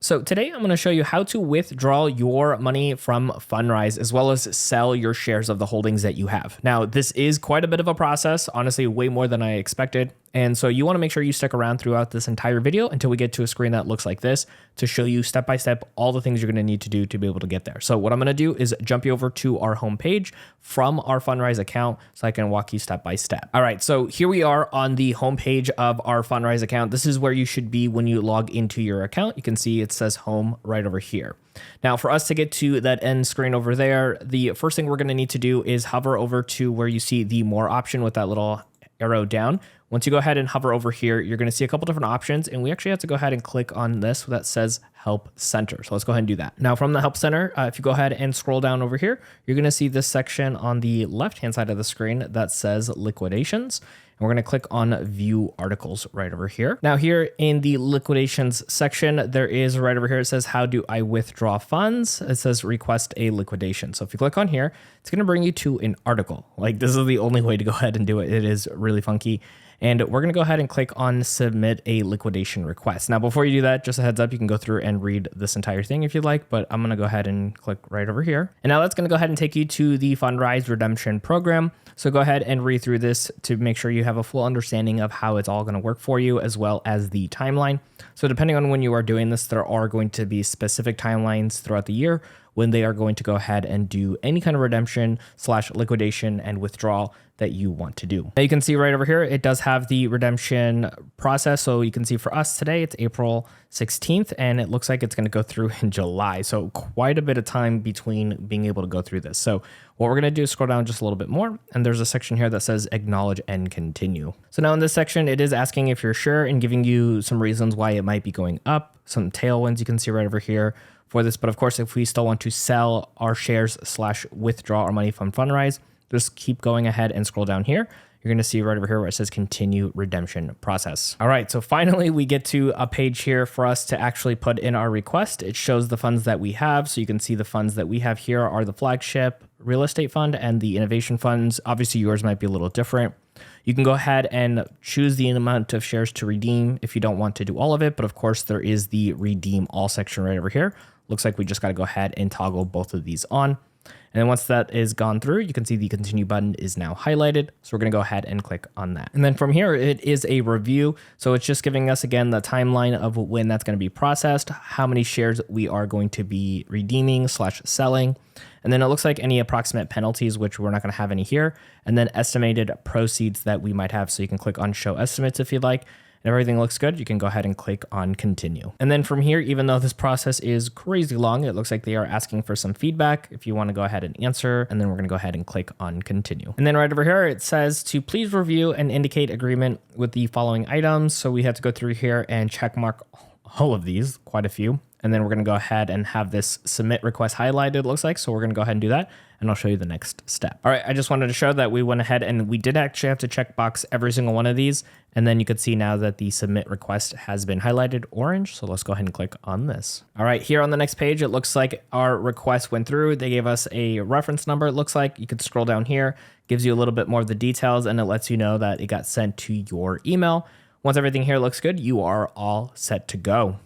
So today I'm going to show you how to withdraw your money from Fundrise as well as sell your shares of the holdings that you have. Now, this is quite a bit of a process, honestly, way more than I expected. And so you want to make sure you stick around throughout this entire video until we get to a screen that looks like this to show you step by step all the things you're going to need to do to be able to get there. So what I'm going to do is jump you over to our homepage from our Fundrise account so I can walk you step by step. All right, so here we are on the homepage of our Fundrise account. This is where you should be when you log into your account. You can see it says home right over here. Now, for us to get to that end screen over there, the first thing we're going to need to do is hover over to where you see the more option with that little arrow down. Once you go ahead and hover over here, you're going to see a couple different options, and we actually have to go ahead and click on this that says Help Center. So let's go ahead and do that. Now from the Help Center, if you go ahead and scroll down over here, you're going to see this section on the left-hand side of the screen that says Liquidations. And we're going to click on View Articles right over here. Now here in the Liquidations section, there is right over here, it says, how do I withdraw funds? It says request a liquidation. So if you click on here, it's going to bring you to an article. Like, this is the only way to go ahead and do it. It is really funky. And we're going to go ahead and click on submit a liquidation request. Now, before you do that, just a heads up, you can go through and read this entire thing if you'd like, but I'm going to go ahead and click right over here. And now that's going to go ahead and take you to the Fundrise redemption program. So go ahead and read through this to make sure you have a full understanding of how it's all going to work for you, as well as the timeline. So depending on when you are doing this, there are going to be specific timelines throughout the year when they are going to go ahead and do any kind of redemption / liquidation and withdrawal that you want to do. Now you can see right over here, it does have the redemption process. So you can see for us today, it's April 16th, and it looks like it's going to go through in July. So quite a bit of time between being able to go through this. So what we're going to do is scroll down just a little bit more, and there's a section here that says acknowledge and continue. So now in this section, it is asking if you're sure and giving you some reasons why it might be going up, some tailwinds you can see right over here for this. But of course, if we still want to sell our shares / withdraw our money from Fundrise, just keep going ahead and scroll down here. You're going to see right over here where it says continue redemption process. All right, so finally we get to a page here for us to actually put in our request. It shows the funds that we have. So you can see the funds that we have here are the flagship real estate fund and the innovation funds. Obviously yours might be a little different. You can go ahead and choose the amount of shares to redeem if you don't want to do all of it. But of course there is the redeem all section right over here. Looks like we just got to go ahead and toggle both of these on. And then once that is gone through, you can see the continue button is now highlighted. So we're going to go ahead and click on that. And then from here, it is a review. So it's just giving us, again, the timeline of when that's going to be processed, how many shares we are going to be redeeming / selling. And then it looks like any approximate penalties, which we're not going to have any here. And then estimated proceeds that we might have. So you can click on show estimates if you'd like. And if everything looks good, you can go ahead and click on continue. And then from here, even though this process is crazy long, it looks like they are asking for some feedback if you want to go ahead and answer. And then we're going to go ahead and click on continue. And then right over here, it says to please review and indicate agreement with the following items. So we have to go through here and check mark all of these, quite a few. And then we're going to go ahead and have this submit request highlighted, it looks like. So we're going to go ahead and do that. And I'll show you the next step. All right, I just wanted to show that we went ahead and we did actually have to check box every single one of these. And then you could see now that the submit request has been highlighted orange. So let's go ahead and click on this. All right, here on the next page, it looks like our request went through. They gave us a reference number, it looks like. You could scroll down here, gives you a little bit more of the details, and it lets you know that it got sent to your email. Once everything here looks good, you are all set to go.